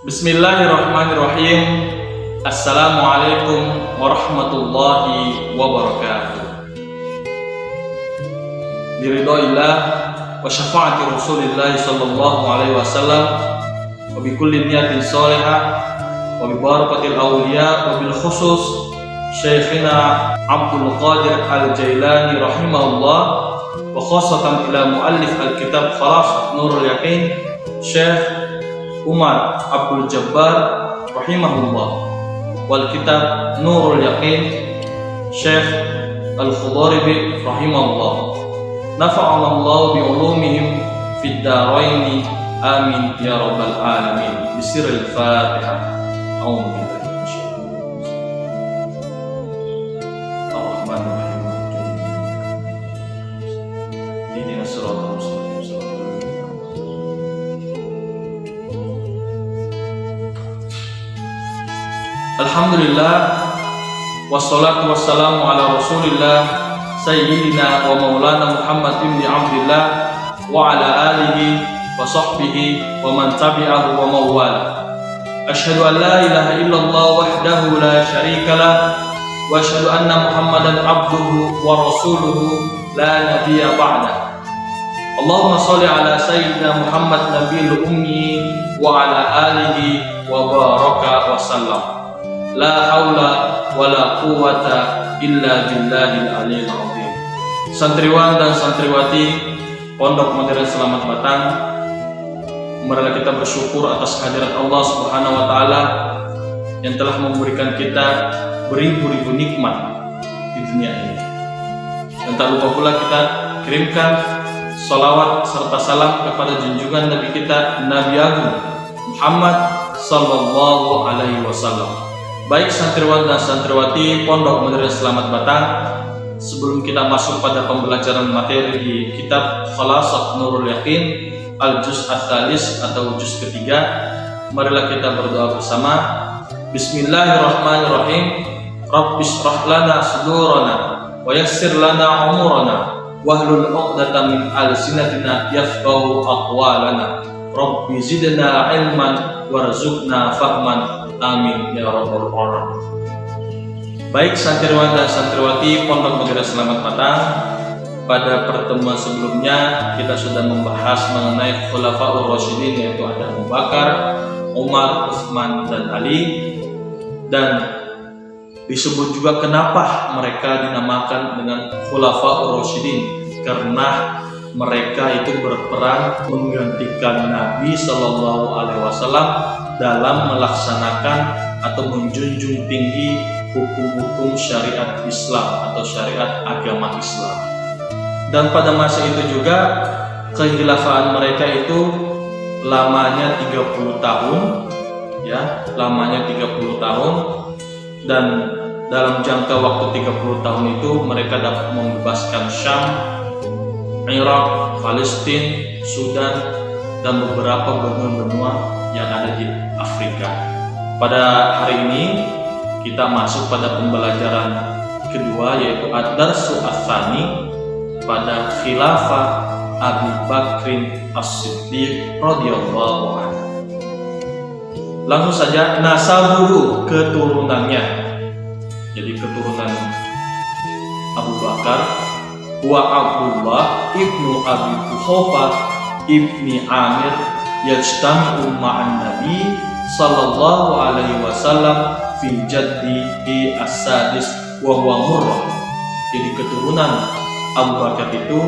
Bismillahirrahmanirrahim. Assalamualaikum warahmatullahi wabarakatuh. Biridhoillah wa syafaati Rasulillah sallallahu alaihi wasallam wa bi kulli niyatin shalihah wa bi barakatil awliya wa bil khusus Syekhina Abdul Qadir Al-Jailani rahimahullah wa khassatan ila muallif al-kitab Khalas Nurul Yaqin Syekh Umar Abdul Jabbar rahimahullah wal kitab Nurul Yaqin Syekh Al-Khudaribi rahimahullah nafa'anallahu bi ulumihim fid daraini amin ya rabbal alamin bisirril Fatihah. A'udzu billahi Alhamdulillah wassalatu wassalamu ala Rasulillah Sayyidina wa maulana Muhammad ibn Abdillah wa ala alihi wa sahbihi wa man tabi'ahu wa mawala. Asyhadu an la ilaha illallah wahdahu la syarika lah wa asyhadu anna Muhammadan abduhu wa rasuluhu la nabiyya ba'da. Allahumma shalli ala sayyidina Muhammad nabiyil ummi wa ala alihi wa baraka wa sallam. La haula wala quwwata illa billahil aliyil azim. Santriwan dan santriwati Pondok Modern Selamat Batang, marilah kita bersyukur atas kehadirat Allah Subhanahu wa taala yang telah memberikan kita beribu-ribu nikmat di dunia ini. Dan tak lupa pula kita kirimkan salawat serta salam kepada junjungan Nabi kita Nabi Agung Muhammad sallallahu alaihi wasallam. Baik santriwan dan santriwati Pondok Modern Selamat Batang, sebelum kita masuk pada pembelajaran materi di kitab Khalasat Nurul Yaqin Al-Juz Ats-Tsalis atau juz ketiga, marilah kita berdoa bersama. Bismillahirrahmanirrahim. Rabbis shrah lana sudurana wa yassir lana umurana wahlul 'uqdatam min alsinatina yafqahu aqwalana. Rabbi zidna ilman warzuqna fahman. Amin ya rabbal alamin. Baik santriwan dan santriwati Pondok Modern Selamat Batang, pada pertemuan sebelumnya kita sudah membahas mengenai Khulafaur Rasyidin, yaitu ada Abu Bakar, Umar, Utsman dan Ali, dan disebut juga kenapa mereka dinamakan dengan Khulafaur Rasyidin, karena mereka itu berperan menggantikan Nabi Shallallahu Alaihi Wasallam dalam melaksanakan atau menjunjung tinggi hukum-hukum syariat Islam atau syariat agama Islam. Dan pada masa itu juga kekhilafan mereka itu lamanya 30 tahun, ya, lamanya 30 tahun, dan dalam jangka waktu 30 tahun itu mereka dapat membebaskan Syam, Irak, Palestina, Sudan, dan beberapa benua-benua yang ada di Afrika. Pada hari ini kita masuk pada pembelajaran kedua, yaitu Ad-Darsu Ats-Tsani pada khilafah Abu Bakrin As-Siddiq radhiyallahu anhu. Langsung saja, nasabuhu, keturunannya. Jadi keturunan Abu Bakar wa Abdullah ibnu Abi Quhafah ibni Amir yajtami'u ma'an Nabi sallallahu alaihi wasallam fi jaddi as-sadis wa huwa Murrah. Jadi keturunan Abu Bakar itu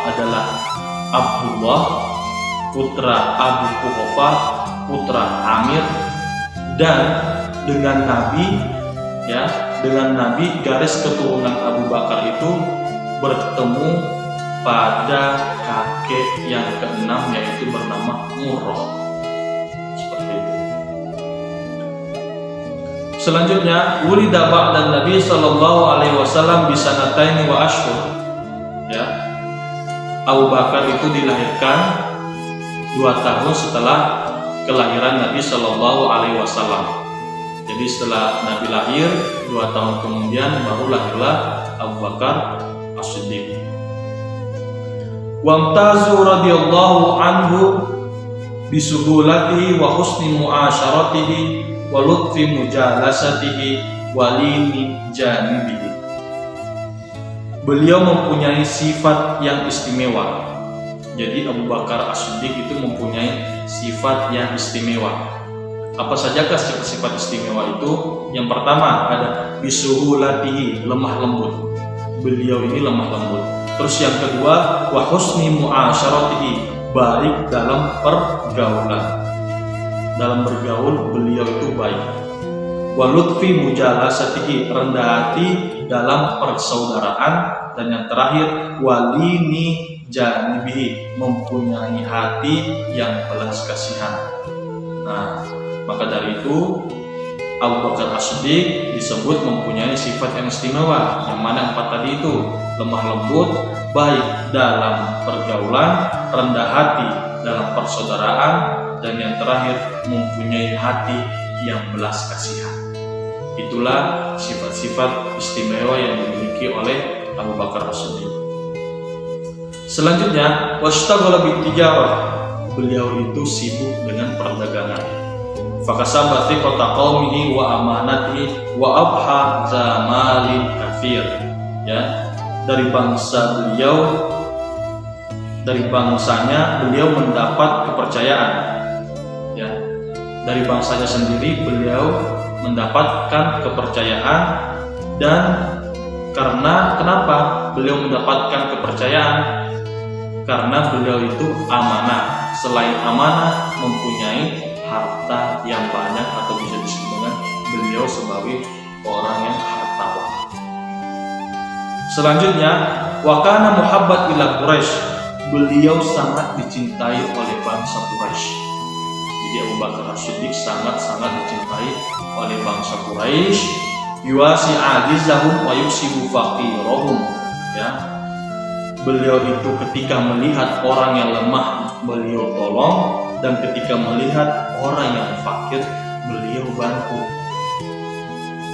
adalah Abdullah putra Abu Quhafah putra Amir, dan dengan Nabi, ya, dengan Nabi garis keturunan Abu Bakar itu bertemu pada kakek yang keenam, yaitu bernama Murrah. Seperti itu. Selanjutnya, wulida ba'dan Nabi sallallahu alaihi wasallam bi sanataini wa ashhur. Ya. Abu Bakar itu dilahirkan 2 tahun setelah kelahiran Nabi sallallahu alaihi wasallam. Jadi setelah Nabi lahir 2 tahun kemudian baru lahirlah Abu Bakar As-Siddiq. Wamtazu radhiyallahu anhu bisuhulatihi wa husni muasyaratihi wa lutfi mujalasatihi wa lini janibihi. Beliau mempunyai sifat yang istimewa. Jadi Abu Bakar As-Siddiq itu mempunyai sifat yang istimewa. Apa sajakah sifat-sifat istimewa itu? Yang pertama ada bisuhulatihi, lemah lembut. Beliau ini lemah lembut. Terus yang kedua, wa husni muasyaratihi, baik dalam pergaulan. Dalam bergaul beliau itu baik. Wa lutfi mujalasatihi, rendah hati dalam persaudaraan. Dan yang terakhir, walini janibihi, mempunyai hati yang belas kasihan. Nah, maka dari itu Abu Bakar As-Siddiq disebut mempunyai sifat yang istimewa. Yang mana 4 tadi itu, lemah lembut, baik dalam pergaulan, rendah hati dalam persaudaraan, dan yang terakhir mempunyai hati yang belas kasihan. Itulah sifat-sifat istimewa yang dimiliki oleh Abu Bakar As-Siddiq. Selanjutnya, washtaghala bitijarah, beliau itu sibuk dengan perdagangan. Fakasaba thiqata qaumihi wa amanatihi wa abha zamalin katsir. Ya, dari bangsanya beliau mendapat kepercayaan. Ya, dari bangsanya sendiri beliau mendapatkan kepercayaan. Dan kenapa beliau mendapatkan kepercayaan? Karena beliau itu amanah. Selain amanah, mempunyai harta yang banyak, atau bisa disebut dengan beliau sebagai orang yang hartawan. Selanjutnya, wa kana muhabbat ila Quraisy, beliau sangat dicintai oleh bangsa Quraisy. Jadi Abu Bakar As-Siddiq sangat-sangat dicintai oleh bangsa Quraisy. Yuwasi ajizahum wa yuksibu faqirahum. Ya, beliau itu ketika melihat orang yang lemah, beliau tolong, dan ketika melihat orang yang fakir, beliau bantu.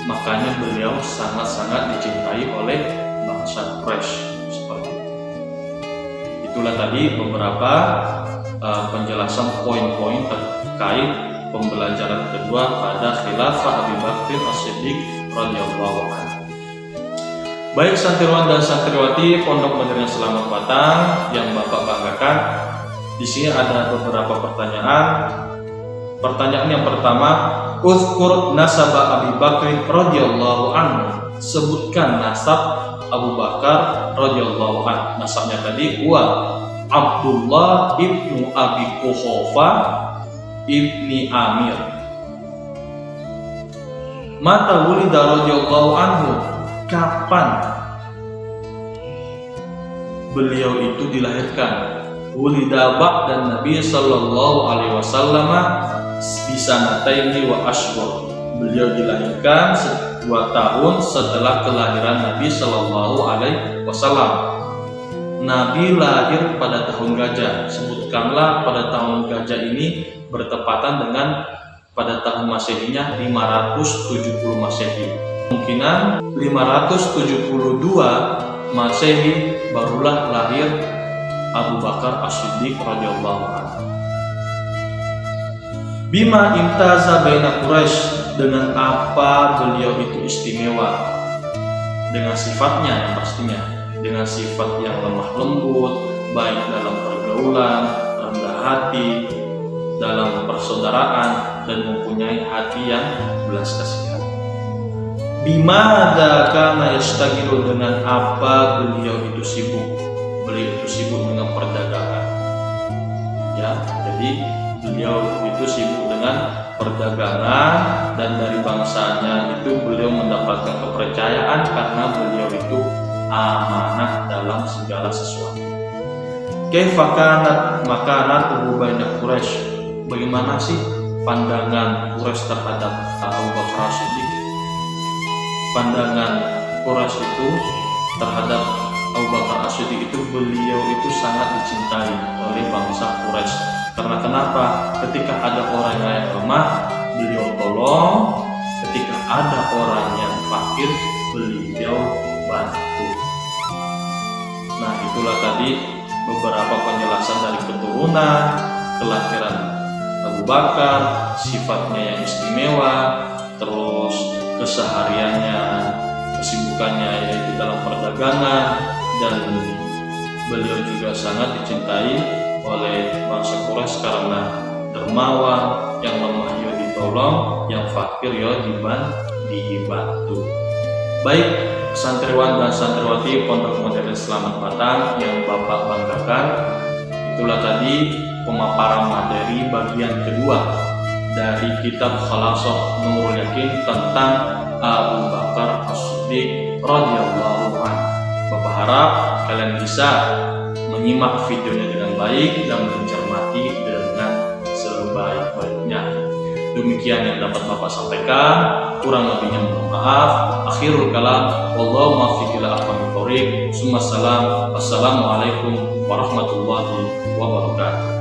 Makanya beliau sangat-sangat dicintai oleh bangsa Quraisy seperti itu. Itulah tadi beberapa penjelasan poin-poin terkait pembelajaran kedua pada khilafah Abu Bakar As-Siddiq radhiyallahu anhu. Baik santriwan dan santriwati Pondok Pesantren Selamat Batang yang Bapak banggakan, di sini ada beberapa pertanyaan. Pertanyaan yang pertama, uzkur nasaba Abu Bakr radhiyallahu anhu. Sebutkan nasab Abu Bakar radhiyallahu anhu. Nasabnya tadi wa Abdullah ibnu Abi Quhafa ibni Amir. Mata wulida radhiyallahu anhu, kapan beliau itu dilahirkan? Wulida ba'dan Nabi sallallahu alaihi wasallam bisanataini wa ashhur. Beliau dilahirkan 2 tahun setelah kelahiran Nabi sallallahu alaihi wasallam. Nabi lahir pada tahun gajah. Sebutkanlah pada tahun gajah ini bertepatan dengan pada tahun Masehinya 570 Masehi. Kemungkinan 572 Masehi barulah lahir Abu Bakar As-Siddiq radhiyallahu anhu. Bima imtaza baina Quraisy, dengan apa beliau itu istimewa? Dengan sifatnya yang pastinya, dengan sifat yang lemah lembut, baik dalam pergaulan, rendah hati, dalam persaudaraan, dan mempunyai hati yang belas kasihan. Bimada kana yastagilu, dengan apa beliau itu sibuk? Beliau itu sibuk dengan perdagangan. Ya, jadi beliau itu sibuk dengan perdagangan, dan dari bangsanya itu beliau mendapatkan kepercayaan karena beliau itu amanah dalam segala sesuatu. Kaifa kanat makanatuhu baina Quraisy, bagaimana sih pandangan Quraisy terhadap Abu Bakar As-Siddiq? Pandangan Quraisy itu terhadap Abu Bakar As-Siddiq itu, beliau itu sangat dicintai oleh bangsa Quraisy. Karena kenapa? Ketika ada orang yang lemah, beliau tolong. Ketika ada orang yang fakir, beliau bantu. Nah, itulah tadi beberapa penjelasan dari keturunan, kelahiran Abu Bakar, sifatnya yang istimewa, terus kesehariannya, kesibukannya yaitu dalam perdagangan, dan beliau juga sangat dicintai oleh bangsa Quraisy karena dermawan, yang lemah ya ditolong, yang fakir ya dibantu. Baik santriwan dan santriwati Pondok Modern Selamat Batang yang Bapak banggakan, itulah tadi pemaparan materi bagian kedua dari kitab Khalasah Nurul Yakin tentang Abu Bakar As-Siddiq radhiyallahu anhu. Bapak harap kalian bisa menyimak videonya dengan baik dan mencermati dengan sebaik-baiknya. Demikian yang dapat Bapak sampaikan, kurang lebihnya mohon maaf. Akhirul kalam, wallahu muwaffiq ila aqwamit thoriq. Wassalamualaikum warahmatullahi wabarakatuh.